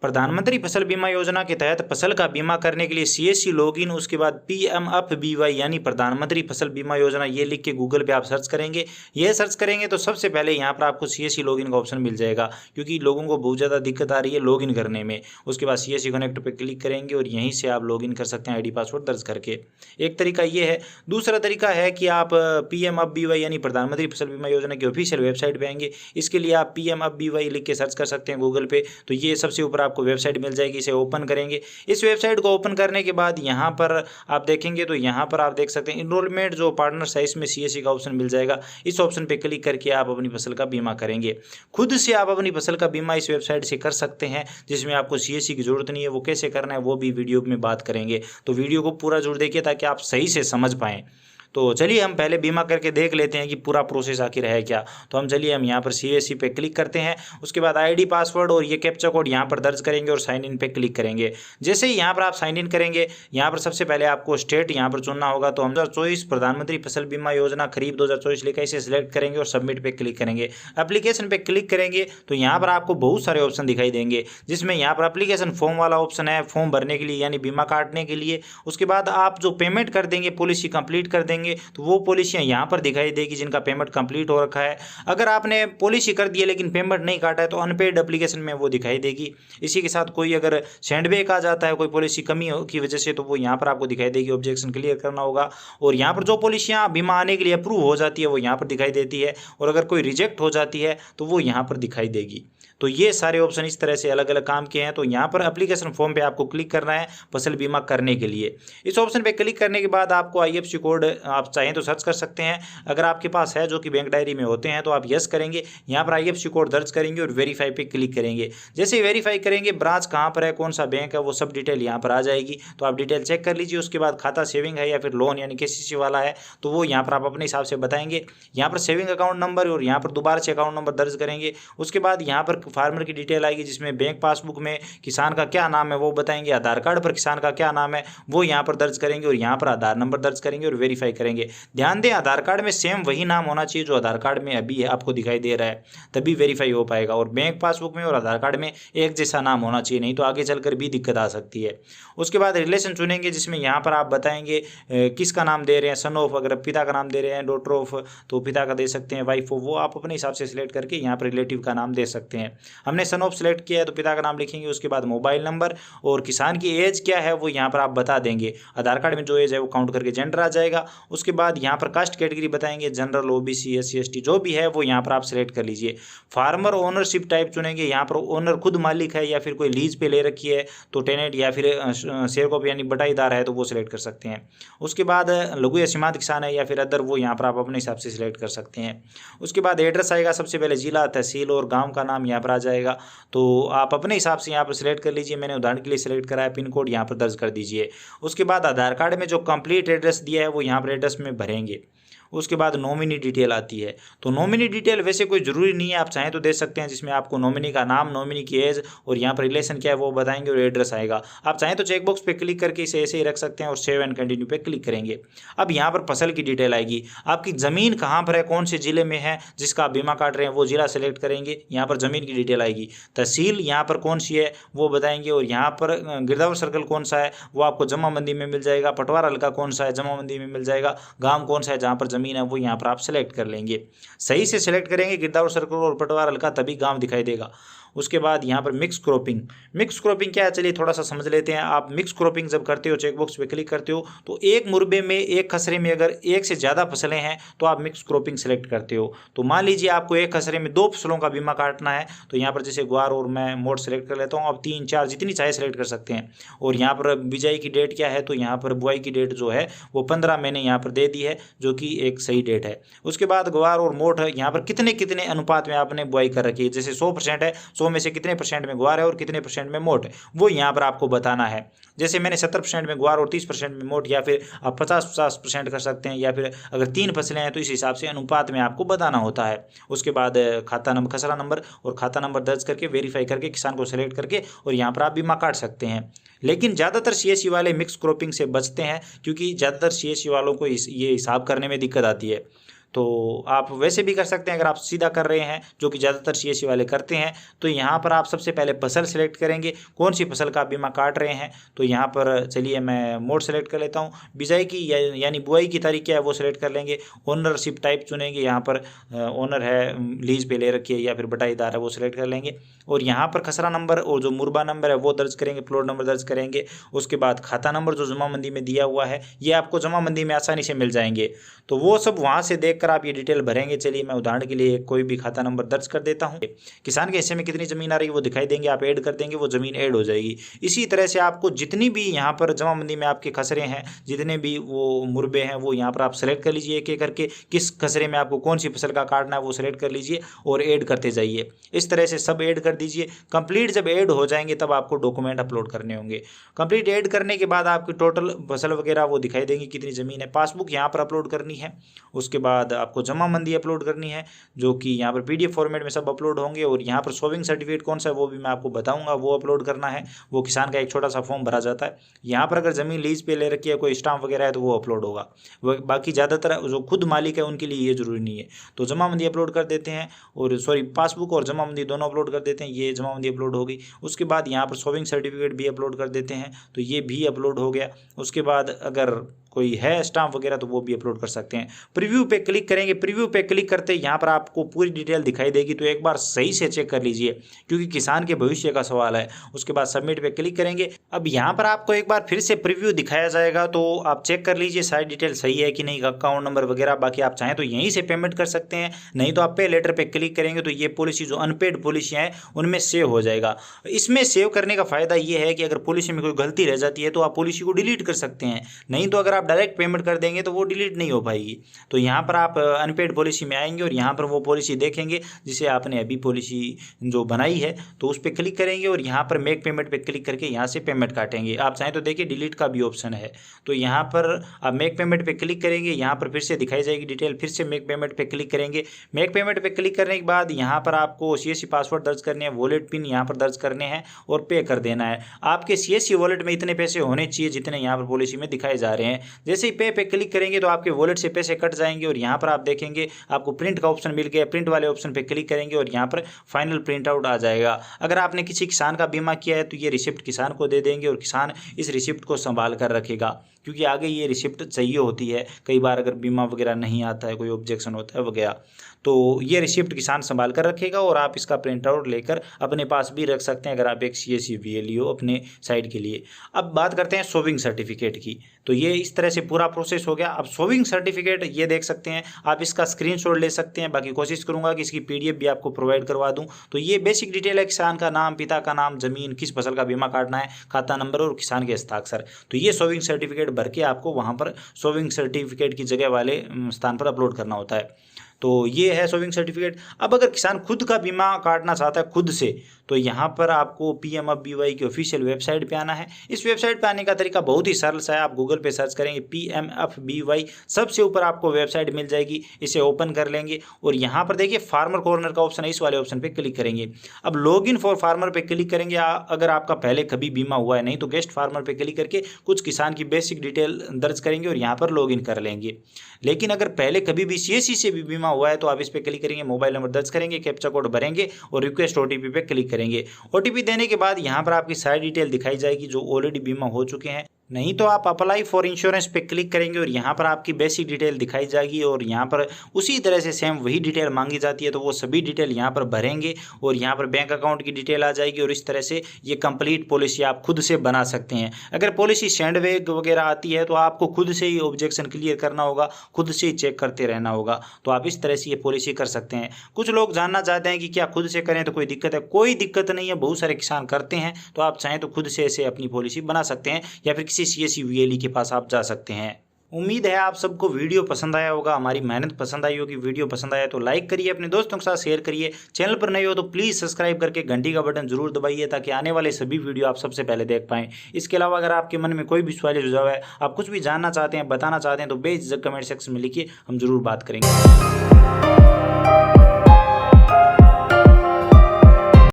प्रधानमंत्री फसल बीमा योजना के तहत फसल का बीमा करने के लिए सीएससी लॉगिन, उसके बाद पीएमएफबीवाई यानी प्रधानमंत्री फसल बीमा योजना, ये लिख के गूगल पे आप सर्च करेंगे। ये सर्च करेंगे तो सबसे पहले यहाँ पर आपको सीएससी लॉगिन का ऑप्शन मिल जाएगा, क्योंकि लोगों को बहुत ज़्यादा दिक्कत आ रही है लॉगिन करने में। उसके बाद सीएससी कनेक्ट पे क्लिक करेंगे और यहीं से आप लॉगिन कर सकते हैं आईडी पासवर्ड दर्ज करके। एक तरीका ये है। दूसरा तरीका है कि आप पीएमएफबीवाई यानी प्रधानमंत्री फसल बीमा योजना की ऑफिशियल वेबसाइट पे आएंगे। इसके लिए आप पीएमएफबीवाई लिख के सर्च कर सकते हैं गूगल पे, तो ये सबसे ऊपर आपको वेबसाइट मिल जाएगी। इसे ओपन करेंगे। इस वेबसाइट को ओपन करने के बाद यहाँ पर आप देखेंगे तो यहाँ पर आप देख सकते हैं इनरोलमेंट जो पार्टनर साइज में सीएससी का ऑप्शन मिल जाएगा। इस ऑप्शन पे क्लिक करके आप अपनी फसल का बीमा करेंगे। खुद से आप अपनी फसल का बीमा इस वेबसाइट से कर सकते हैं, जिसमें आपको सीएससी की जरूरत नहीं है। वो कैसे करना है वो भी वीडियो में बात करेंगे, तो वीडियो को पूरा जरूर देखिए ताकि आप सही से समझ पाएँ। तो चलिए हम पहले बीमा करके देख लेते हैं कि पूरा प्रोसेस आखिर है क्या। तो हम यहाँ पर सीएससी पे क्लिक करते हैं। उसके बाद आईडी पासवर्ड और ये कैप्चा कोड यहाँ पर दर्ज करेंगे और साइन इन पे क्लिक करेंगे। जैसे ही यहाँ पर आप साइन इन करेंगे, यहाँ पर सबसे पहले आपको स्टेट यहाँ पर चुनना होगा। तो हम 2024 प्रधानमंत्री फसल बीमा योजना खरीफ 2024 लिखा, इसे सिलेक्ट करेंगे और सबमिट पे क्लिक करेंगे। एप्लीकेशन पे क्लिक करेंगे तो यहाँ पर आपको बहुत सारे ऑप्शन दिखाई देंगे, जिसमें यहाँ पर एप्लीकेशन फॉर्म वाला ऑप्शन है, फॉर्म भरने के लिए यानी बीमा काटने के लिए। उसके बाद आप जो पेमेंट कर देंगे, पॉलिसी कंप्लीट कर देंगे, तो वो पॉलिसियां यहाँ पर दिखाई देगी जिनका पेमेंट कंप्लीट हो रखा है। अगर आपने पॉलिसी कर दी है लेकिन पेमेंट नहीं काटा है तो अनपेड एप्लीकेशन में वो दिखाई देगी। इसी के साथ कोई अगर सेंडबैक आ जाता है कोई पॉलिसी कमी की वजह से, तो वो यहाँ पर आपको दिखाई देगी। ऑब्जेक्शन क्लियर करना होगा। और यहाँ पर जो पॉलिसियाँ बीमा आने के लिए अप्रूव हो जाती है वो यहाँ पर दिखाई देती है, और अगर कोई रिजेक्ट हो जाती है तो वो यहाँ पर दिखाई देगी। तो ये सारे ऑप्शन इस तरह से अलग अलग काम के हैं। तो यहाँ पर एप्लीकेशन फॉर्म पे आपको क्लिक करना है फसल बीमा करने के लिए। इस ऑप्शन पे क्लिक करने के बाद आपको आईएफएससी कोड आप चाहें तो सर्च कर सकते हैं। अगर आपके पास है, जो कि बैंक डायरी में होते हैं, तो आप यस करेंगे। यहाँ पर आईएफएससी कोड दर्ज करेंगे और वेरीफाई पे क्लिक करेंगे। जैसे ही वेरीफाई करेंगे, ब्रांच कहाँ पर है, कौन सा बैंक है, वो सब डिटेल यहाँ पर आ जाएगी। तो आप डिटेल चेक कर लीजिए। उसके बाद खाता सेविंग है या फिर लोन यानी केसीसी वाला है, तो वो यहाँ पर आप अपने हिसाब से बताएंगे। यहाँ पर सेविंग अकाउंट नंबर और यहाँ पर दोबारा से अकाउंट नंबर दर्ज करेंगे। उसके बाद यहाँ पर फार्मर की डिटेल आएगी, जिसमें बैंक पासबुक में किसान का क्या नाम है वो बताएंगे, आधार कार्ड पर किसान का क्या नाम है वो यहाँ पर दर्ज करेंगे और यहाँ पर आधार नंबर दर्ज करेंगे और वेरीफाई करेंगे। ध्यान दें, आधार कार्ड में सेम वही नाम होना चाहिए जो आधार कार्ड में अभी आपको दिखाई दे रहा है, तभी वेरीफाई हो पाएगा। और बैंक पासबुक में और आधार कार्ड में एक जैसा नाम होना चाहिए, नहीं तो आगे चलकर भी दिक्कत आ सकती है। उसके बाद रिलेशन चुनेंगे, जिसमें यहाँ पर आप बताएंगे किसका नाम दे रहे हैं, सन ऑफ, अगर पिता का नाम दे रहे हैं, डॉटर ऑफ तो पिता का दे सकते हैं, वाइफ ऑफ वो आप अपने हिसाब से सिलेक्ट करके यहाँ पर रिलेटिव का नाम दे सकते हैं। हमने सन ऑफ सिलेक्ट किया है तो पिता का नाम लिखेंगे। उसके बाद मोबाइल नंबर और किसान की एज क्या है वो यहाँ पर आप बता देंगे। आधार कार्ड में जो एज है वो काउंट करके जेंडर आ जाएगा। उसके बाद यहाँ पर कास्ट कैटेगरी बताएंगे, जनरल, ओबीसी, एससी, एसटी जो भी है वो यहाँ पर आप सिलेक्ट कर लीजिए। फार्मर ओनरशिप टाइप चुनेंगे। यहाँ पर ओनर खुद मालिक है या फिर कोई लीज पे ले रखी है तो टेनेंट या फिर शेयर कॉपी यानी बटाईदार है तो वो सिलेक्ट कर सकते हैं। उसके बाद लघु या सीमांत किसान है या फिर अदर, वो यहाँ पर आप अपने हिसाब से सिलेक्ट कर सकते हैं। उसके बाद एड्रेस आएगा, सबसे पहले जिला, तहसील और गाँव का नाम यहाँ पर आ जाएगा। तो आप अपने हिसाब से यहाँ पर सिलेक्ट कर लीजिए। मैंने उदाहरण के लिए सिलेक्ट करा है, पिन कोड यहाँ पर दर्ज कर दीजिए। उसके बाद आधार कार्ड में जो कंप्लीट एड्रेस दिया है वो यहाँ पर एड्रेस में भरेंगे। उसके बाद नॉमिनी डिटेल आती है। तो नॉमिनी डिटेल वैसे कोई ज़रूरी नहीं है, आप चाहें तो दे सकते हैं, जिसमें आपको नॉमिनी का नाम, नॉमिनी की एज और यहाँ पर रिलेशन क्या है वो बताएंगे और एड्रेस आएगा। आप चाहें तो चेकबॉक्स पे क्लिक करके इसे ऐसे ही रख सकते हैं और सेव एंड कंटिन्यू पे क्लिक करेंगे। अब यहाँ पर फसल की डिटेल आएगी, आपकी ज़मीन कहाँ पर है, कौन से ज़िले में है जिसका आप बीमा काट रहे हैं वो ज़िला सेलेक्ट करेंगे। यहाँ पर ज़मीन की डिटेल आएगी। तहसील यहाँ पर कौन सी है वो बताएंगे और यहाँ पर गिरदावर सर्कल कौन सा है वो आपको जमा मंदी में मिल जाएगा। पटवार हल्का कौन सा है, जमा मंदी में मिल जाएगा। गाँव कौन सा है जहाँ पर ज़मीन है वो यहाँ पर सेलेक्ट कर लेंगे। सही से सिलेक्ट करेंगे गिरदावर सर्कल और पटवार हल्का, तभी गांव दिखाई देगा। उसके बाद यहाँ पर मिक्स क्रॉपिंग। मिक्स क्रॉपिंग क्या है चलिए थोड़ा सा समझ लेते हैं। आप मिक्स क्रॉपिंग जब करते हो, चेकबॉक्स पे क्लिक करते हो, तो एक मुरबे में, एक खसरे में अगर एक से ज़्यादा फसलें हैं तो आप मिक्स क्रॉपिंग सेलेक्ट करते हो। तो मान लीजिए आपको एक खसरे में 2 फसलों का बीमा काटना है, तो यहाँ पर जैसे ग्वार और मैं मोट सेलेक्ट कर लेता हूँ। आप 3, 4 जितनी चाहे सेलेक्ट कर सकते हैं। और यहाँ पर बिजाई की डेट क्या है, तो यहाँ पर बुआई की डेट जो है वो 15 मैंने यहाँ पर दे दी है, जो कि एक सही डेट है। उसके बाद ग्वार और मोट यहाँ पर कितने कितने अनुपात में आपने बुआई कर रखी है, जैसे 100% है, 100 में से कितने परसेंट में ग्वार है और कितने परसेंट में मोट है वो यहाँ पर आपको बताना है। जैसे मैंने 70% में ग्वार और 30% में मोट, या फिर आप 50% कर सकते हैं, या फिर अगर 3 फसलें हैं तो इस हिसाब से अनुपात में आपको बताना होता है। उसके बाद खाता नंबर, खसरा नंबर और खाता नंबर दर्ज करके वेरीफाई करके किसान को सेलेक्ट करके और यहाँ पर आप बीमा काट सकते हैं। लेकिन ज़्यादातर सीएससी वाले मिक्स क्रॉपिंग से बचते हैं, क्योंकि ज़्यादातर सीएससी वालों को ये हिसाब करने में दिक्कत आती है। तो आप वैसे भी कर सकते हैं अगर आप सीधा कर रहे हैं, जो कि ज़्यादातर सीएससी वाले करते हैं। तो यहाँ पर आप सबसे पहले फसल सेलेक्ट करेंगे, कौन सी फसल का बीमा काट रहे हैं। तो यहाँ पर चलिए मैं मोड सेलेक्ट कर लेता हूँ, बिजाई की यानी बुआई की तारीख क्या है वो सेलेक्ट कर लेंगे। ओनरशिप टाइप चुनेंगे, यहाँ पर ओनर है, लीज पे ले रखी है या फिर बटाईदार है वो सेलेक्ट कर लेंगे। और यहाँ पर खसरा नंबर और जो मुरबा नंबर है वो दर्ज करेंगे, प्लॉट नंबर दर्ज करेंगे। उसके बाद खाता नंबर जो जमाबंदी में दिया हुआ है ये आपको जमाबंदी में आसानी से मिल जाएंगे, तो वो सब वहाँ से देखकर आप ये डिटेल भरेंगे। चलिए मैं उदाहरण के लिए कोई भी खाता नंबर दर्ज कर देता हूँ। किसान के हिस्से में कितनी ज़मीन आ रही है वो दिखाई देंगे, आप ऐड कर देंगे, वो ज़मीन ऐड हो जाएगी। इसी तरह से आपको जितनी भी यहाँ पर जमाबंदी में आपके खसरे हैं, जितने भी वो मुरबे हैं, वो यहाँ पर आप सेलेक्ट कर लीजिए एक एक करके। किस खसरे में आपको कौन सी फसल का काटना है वो सेलेक्ट कर लीजिए और ऐड करते जाइए। इस तरह से सब ऐड कर दीजिए। कंप्लीट जब ऐड हो जाएंगे तब आपको डॉक्यूमेंट अपलोड करने होंगे। कंप्लीट ऐड करने के बाद आपकी टोटल फसल वगैरह वो दिखाई देंगी, कितनी ज़मीन है। पासबुक यहाँ पर अपलोड करनी है। उसके बाद आपको जमाबंदी अपलोड करनी है, जो कि यहाँ पर PDF फॉर्मेट में सब अपलोड होंगे। और यहाँ पर सोविंग सर्टिफिकेट कौन सा है वो भी मैं आपको बताऊंगा, वो अपलोड करना है। वो किसान का एक छोटा सा फॉर्म भरा जाता है। यहाँ पर अगर ज़मीन लीज पे ले रखी है, कोई स्टाम्प वगैरह है तो वो अपलोड होगा। बाकी ज़्यादातर जो खुद मालिक है उनके लिए ये ज़रूरी नहीं है। तो जमाबंदी अपलोड कर देते हैं, और सॉरी पासबुक और जमाबंदी दोनों अपलोड कर देते हैं। ये जमाबंदी अपलोड हो गई। उसके बाद यहाँ पर सोविंग सर्टिफिकेट भी अपलोड कर देते हैं, तो ये भी अपलोड हो गया। उसके बाद अगर कोई है स्टाम्प वगैरह तो वो भी अपलोड कर सकते हैं। प्रीव्यू पे क्लिक करेंगे। प्रीव्यू पे क्लिक करते यहाँ पर आपको पूरी डिटेल दिखाई देगी, तो एक बार सही से चेक कर लीजिए क्योंकि किसान के भविष्य का सवाल है। उसके बाद सबमिट पे क्लिक करेंगे। अब यहाँ पर आपको एक बार फिर से प्रीव्यू दिखाया जाएगा, तो आप चेक कर लीजिए सारी डिटेल सही है कि नहीं, अकाउंट नंबर वगैरह। बाकी आप चाहें तो यहीं से पेमेंट कर सकते हैं, नहीं तो आप पे लेटर पे क्लिक करेंगे तो ये पॉलिसी जो अनपेड पॉलिसियाँ हैं उनमें सेव हो जाएगा। इसमें सेव करने का फ़ायदा ये है कि अगर पॉलिसी में कोई गलती रह जाती है तो आप पॉलिसी को डिलीट कर सकते हैं, नहीं तो अगर आप डायरेक्ट पेमेंट कर देंगे तो वो डिलीट नहीं हो पाएगी। तो यहाँ पर आप अनपेड पॉलिसी में आएंगे और यहाँ पर वो पॉलिसी देखेंगे जिसे आपने अभी पॉलिसी जो बनाई है, तो उस पर क्लिक करेंगे और यहाँ पर मेक पेमेंट पे क्लिक करके यहाँ से पेमेंट काटेंगे। आप चाहें तो देखिए डिलीट का भी ऑप्शन है, तो यहाँ पर आप मेक पेमेंट पे क्लिक करेंगे। यहाँ पर फिर से दिखाई जाएगी डिटेल, फिर से मेक पेमेंट पे क्लिक करेंगे। मेक पेमेंट पे क्लिक करने के बाद यहाँ पर आपको CSC पासवर्ड दर्ज करने हैं, वॉलेट पिन यहाँ पर दर्ज करने हैं और पे कर देना है। आपके CSC वॉलेट में इतने पैसे होने चाहिए जितने यहाँ पर पॉलिसी में दिखाए जा रहे हैं। जैसे ही पे क्लिक करेंगे तो आपके वॉलेट से पैसे कट जाएंगे और यहाँ पर आप देखेंगे आपको प्रिंट का ऑप्शन मिल गया। प्रिंट वाले ऑप्शन पे क्लिक करेंगे और यहाँ पर फाइनल प्रिंट आउट आ जाएगा। अगर आपने किसी किसान का बीमा किया है तो ये रिसिप्ट किसान को दे देंगे और किसान इस रिसिप्ट को संभाल कर रखेगा, क्योंकि आगे ये रिसिप्ट चाहिए होती है। कई बार अगर बीमा वगैरह नहीं आता है, कोई ऑब्जेक्शन होता है वगैरह, तो ये रिसिप्ट किसान संभाल कर रखेगा और आप इसका प्रिंट आउट लेकर अपने पास भी रख सकते हैं अगर आप एक CSC VLE हो अपने साइड के लिए। अब बात करते हैं सोविंग सर्टिफिकेट की। तो ये इस तरह से पूरा प्रोसेस हो गया। अब सोविंग सर्टिफिकेट ये देख सकते हैं, आप इसका स्क्रीनशॉट ले सकते हैं। बाकी कोशिश करूंगा कि इसकी PDF भी आपको प्रोवाइड करवा दूं। तो ये बेसिक डिटेल है, किसान का नाम, पिता का नाम, जमीन, किस फसल का बीमा काटना है, खाता नंबर और किसान के हस्ताक्षर। तो ये सोविंग सर्टिफिकेट भर के आपको वहाँ पर सोविंग सर्टिफिकेट की जगह वाले स्थान पर अपलोड करना होता है। तो ये है सोविंग सर्टिफिकेट। अब अगर किसान खुद का बीमा काटना चाहता है खुद से, तो यहाँ पर आपको PMFBY की ऑफिशियल वेबसाइट पे आना है। इस वेबसाइट पे आने का तरीका बहुत ही सरल सा है। आप गूगल पे सर्च करेंगे PMFBY, सबसे ऊपर आपको वेबसाइट मिल जाएगी। इसे ओपन कर लेंगे और यहाँ पर देखिए फार्मर कॉर्नर का ऑप्शन है, इस वाले ऑप्शन पे क्लिक करेंगे। अब लॉगिन फॉर फार्मर पे क्लिक करेंगे। अगर आपका पहले कभी बीमा हुआ है, नहीं तो गेस्ट फार्मर पे क्लिक करके कुछ किसान की बेसिक डिटेल दर्ज करेंगे और यहाँ पर लॉगिन कर लेंगे। लेकिन अगर पहले कभी भी CSC से भी बीमा हुआ है तो आप इस पे क्लिक करेंगे, मोबाइल नंबर दर्ज करेंगे, कैप्चा कोड भरेंगे और रिक्वेस्ट OTP पे क्लिक करेंगे। OTP देने के बाद यहाँ पर आपकी सारी डिटेल दिखाई जाएगी जो ऑलरेडी बीमा हो चुके हैं। नहीं तो आप अप्लाई फॉर इंश्योरेंस पे क्लिक करेंगे और यहाँ पर आपकी बेसिक डिटेल दिखाई जाएगी और यहाँ पर उसी तरह से सेम वही डिटेल मांगी जाती है, तो वो सभी डिटेल यहाँ पर भरेंगे और यहाँ पर बैंक अकाउंट की डिटेल आ जाएगी और इस तरह से ये कंप्लीट पॉलिसी आप खुद से बना सकते हैं। अगर पॉलिसी सैंडबैग वगैरह आती है तो आपको खुद से ही ऑब्जेक्शन क्लियर करना होगा, खुद से ही चेक करते रहना होगा। तो आप इस तरह से ये पॉलिसी कर सकते हैं। कुछ लोग जानना चाहते हैं कि क्या खुद से करें तो कोई दिक्कत है? कोई दिक्कत नहीं है, बहुत सारे किसान करते हैं। तो आप चाहें तो खुद से ऐसे अपनी पॉलिसी बना सकते हैं या फिर CSC VLE के पास आप जा सकते हैं। उम्मीद है आप सबको वीडियो पसंद आया होगा, हमारी मेहनत पसंद आई होगी। वीडियो पसंद आया तो लाइक करिए, अपने दोस्तों के साथ शेयर करिए। चैनल पर नए हो तो प्लीज़ सब्सक्राइब करके घंटी का बटन जरूर दबाइए ताकि आने वाले सभी वीडियो आप सबसे पहले देख पाएं। इसके अलावा अगर आपके मन में कोई भी सवाल सुझाव है, आप कुछ भी जानना चाहते हैं, बताना चाहते हैं, तो बेझिझक कमेंट सेक्शन में लिखिए, हम जरूर बात करेंगे।